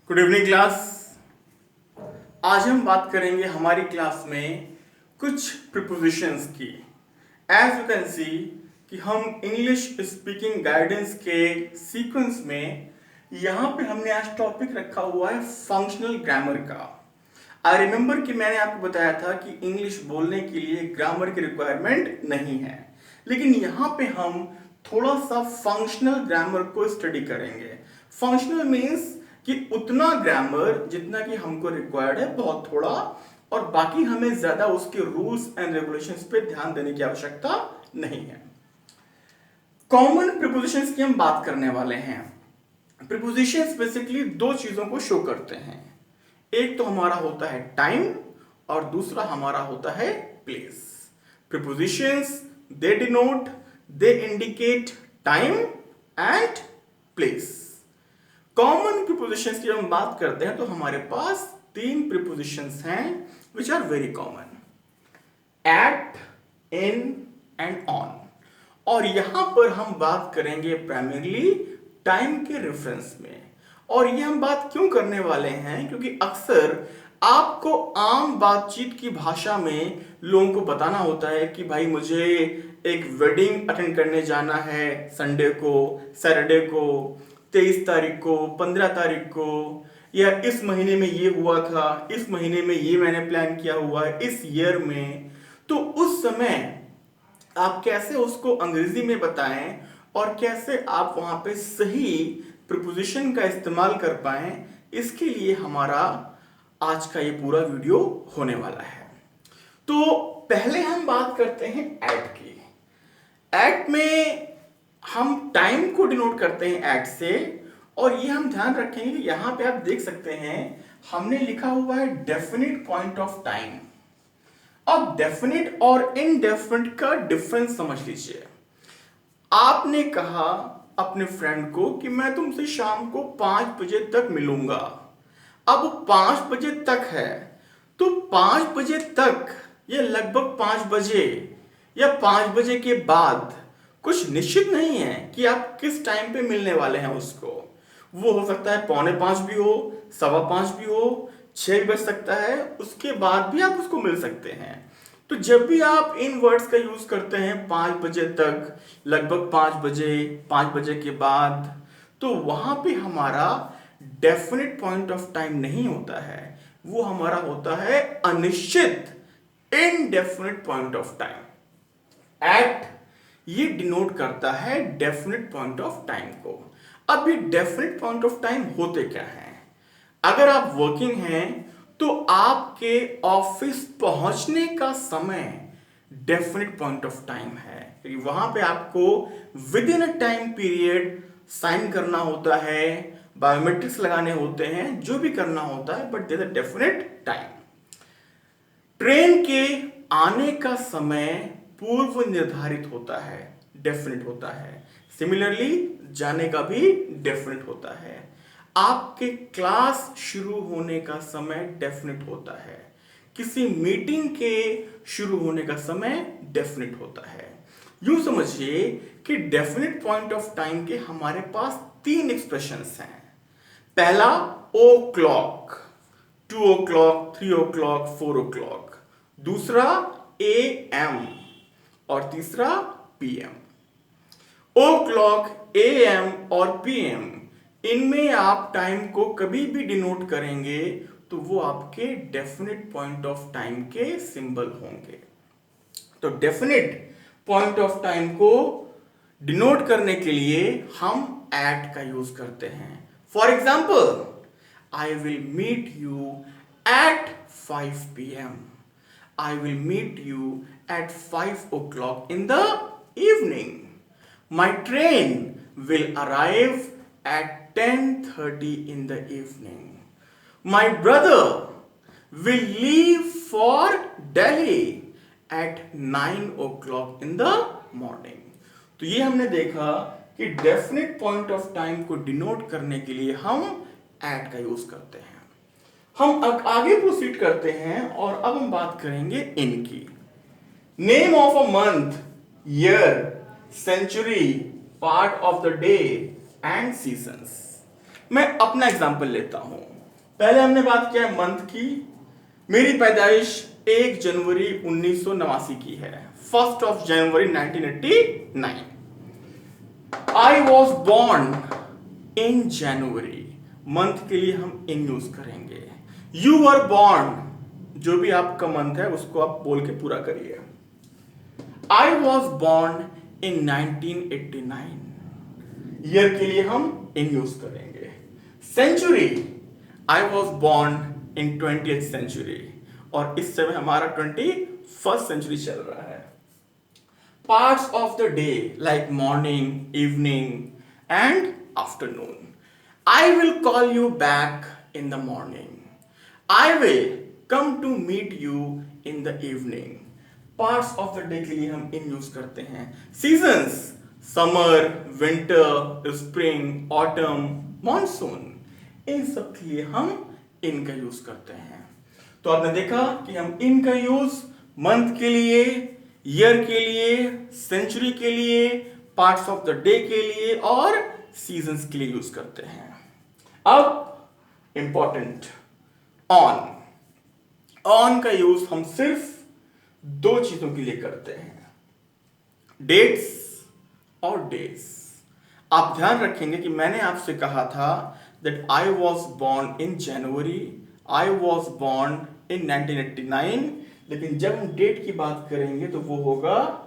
Good evening class. आज हम बात करेंगे हमारी क्लास में कुछ प्रीपोजिशंस की। एज यू कैन सी कि हम इंग्लिश स्पीकिंग गाइडेंस के सीक्वेंस में यहाँ पे हमने आज टॉपिक रखा हुआ है फंक्शनल ग्रामर का। आई रिमेंबर कि मैंने आपको बताया था कि इंग्लिश बोलने के लिए ग्रामर की रिक्वायरमेंट नहीं है, लेकिन यहाँ पे हम थोड़ा सा फंक्शनल ग्रामर को स्टडी करेंगे। फंक्शनल मीन्स कि उतना ग्रामर जितना कि हमको रिक्वायर्ड है, बहुत थोड़ा, और बाकी हमें ज्यादा उसके रूल्स एंड रेगुलेशंस पे ध्यान देने की आवश्यकता नहीं है। कॉमन प्रीपोजिशंस की हम बात करने वाले हैं। प्रीपोजिशंस बेसिकली दो चीजों को शो करते हैं। एक तो हमारा होता है टाइम और दूसरा हमारा होता है place. Prepositions they denote, they indicate time and place. Common prepositions की हम बात करते हैं तो हमारे पास तीन प्रीपोजिशंस हैं which are very common: at, in and on. और यहां पर हम बात करेंगे प्राइमरीली टाइम के रेफरेंस में। और ये हम बात क्यों करने वाले हैं, क्योंकि अक्सर आपको आम बातचीत की भाषा में लोगों को बताना होता है कि भाई मुझे एक वेडिंग अटेंड करने जाना है संडे को, सैटरडे को, 23 तारीख को, 15 तारीख को, या इस महीने में ये हुआ था, इस महीने में ये मैंने प्लान किया हुआ है, इस ईयर में। तो उस समय आप कैसे उसको अंग्रेजी में बताएं और कैसे आप वहां पे सही प्रीपोजिशन का इस्तेमाल कर पाएं, इसके लिए हमारा आज का ये पूरा वीडियो होने वाला है। तो पहले हम बात करते हैं एट की। एट में हम टाइम को डिनोट करते हैं एट से, और ये हम ध्यान रखेंगे कि यहां पे आप देख सकते हैं हमने लिखा हुआ है डेफिनिट पॉइंट ऑफ टाइम। अब डेफिनिट और इनडेफिनिट का डिफरेंस समझ लीजिए। आपने कहा अपने फ्रेंड को कि मैं तुमसे शाम को 5 बजे तक मिलूंगा। अब 5 बजे तक है, तो 5 बजे तक या लगभग 5 बजे या 5 बजे के बाद कुछ निश्चित नहीं है कि आप किस टाइम पे मिलने वाले हैं उसको। वो हो सकता है 4:45 भी हो, 5:15 भी हो, 6 भी बज सकता है, उसके बाद भी आप उसको मिल सकते हैं। तो जब भी आप इन वर्ड्स का यूज करते हैं 5 बजे तक, लगभग 5 बजे, 5 बजे के बाद, तो वहां पे हमारा डेफिनेट पॉइंट ऑफ टाइम नहीं होता है, वो हमारा होता है अनिश्चित, indefinite point of time. At ये डिनोट करता है डेफिनेट पॉइंट ऑफ टाइम को। अब ये डेफिनेट पॉइंट ऑफ टाइम होते क्या हैं? अगर आप वर्किंग हैं तो आपके ऑफिस पहुंचने का समय डेफिनेट पॉइंट ऑफ टाइम है, क्योंकि वहां पे आपको within a time period sign करना होता है, बायोमेट्रिक्स लगाने होते हैं, जो भी करना होता है, but there is a definite time. Train के आने का समय पूर्व निर्धारित होता है, डेफिनेट होता है। सिमिलरली जाने का भी डेफिनेट होता है। आपके क्लास शुरू होने का समय डेफिनेट होता है। किसी मीटिंग के शुरू होने का समय डेफिनेट होता है। यूं समझिए कि डेफिनेट पॉइंट ऑफ टाइम के हमारे पास तीन एक्सप्रेशंस हैं। पहला ओ क्लॉक, 2 o'clock, 3 o'clock, 4 o'clock। दूसरा AM और तीसरा PM। ओ क्लॉक, AM और PM, इनमें आप टाइम को कभी भी डिनोट करेंगे तो वो आपके डेफिनेट पॉइंट ऑफ टाइम के सिंबल होंगे। तो डेफिनेट पॉइंट ऑफ टाइम को डिनोट करने के लिए हम एट का यूज करते हैं। For example, I will meet you at 5 p.m. I will meet you at 5 o'clock in the evening. My train will arrive at 10:30 in the evening. My brother will leave for Delhi at 9 o'clock in the morning. तो ये हमने देखा कि definite point of time को denote करने के लिए हम एट का यूज करते हैं। हम आगे प्रोसीड करते हैं और अब हम बात करेंगे इन की। Name of a month, year, century, part of the day and seasons. मैं अपना एग्जांपल लेता हूं। पहले हमने बात किया मंथ की। मेरी पैदाइश 1 जनवरी 1989 की है, 1st of January 1989। I was born in January, month के लिए हम इन यूज करेंगे। You were born, जो भी आपका मंथ है उसको आप बोल के पूरा करिए। I was born in 1989, year के लिए हम इन यूज करेंगे। Century, I was born in 20th century, और इस समय हमारा 21st century चल रहा है। Parts of the day like morning, evening and afternoon. I will call you back in the morning. I will come to meet you in the evening. Parts of the day के लिए हम in use करते हैं। Seasons, summer, winter, spring, autumn, monsoon, इन सब के लिए हम इन का यूज करते हैं। तो आपने देखा कि हम इन का यूज मंथ के लिए, ईयर के लिए, सेंचुरी के लिए, पार्ट्स ऑफ द डे के लिए और सीजन्स के लिए यूज करते हैं। अब इंपॉर्टेंट, ऑन का यूज हम सिर्फ 2 चीजों के लिए करते हैं, डेट्स और डेज। आप ध्यान रखेंगे कि मैंने आपसे कहा था that I was born in January, I was born in 1989, लेकिन जब हम डेट की बात करेंगे तो वो होगा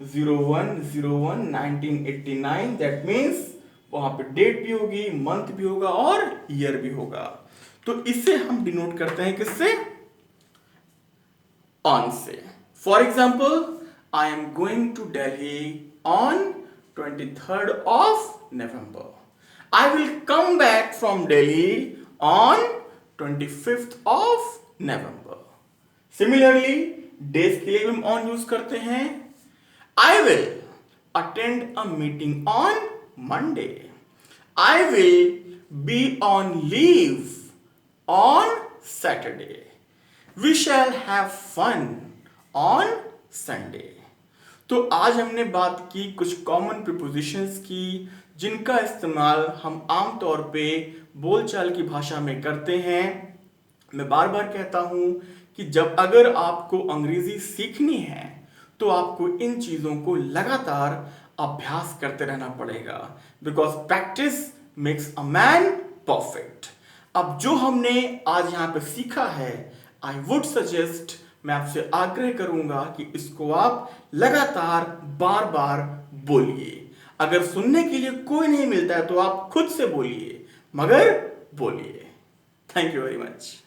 01/01/1989। दैट मीन्स वहां पे डेट भी होगी, मंथ भी होगा और ईयर भी होगा। तो इसे हम डिनोट करते हैं किससे? ऑन से। For example, I am going to Delhi on 23rd of November. I will come back from Delhi on 25th of November. Similarly, days के लिए हम on यूज करते हैं। I will attend a meeting on Monday. I will be on leave on Saturday. We shall have fun on Sunday. तो आज हमने बात की कुछ कॉमन प्रीपोजिशंस की जिनका इस्तेमाल हम आमतौर पे बोलचाल की भाषा में करते हैं। मैं बार बार कहता हूं कि जब अगर आपको अंग्रेजी सीखनी है तो आपको इन चीजों को लगातार अभ्यास करते रहना पड़ेगा, because practice makes a man perfect. अब जो हमने आज यहां पे सीखा है, आई वुड सजेस्ट, मैं आपसे आग्रह करूंगा कि इसको आप लगातार बार बार बोलिए। अगर सुनने के लिए कोई नहीं मिलता है तो आप खुद से बोलिए, मगर बोलिए। Thank you very much.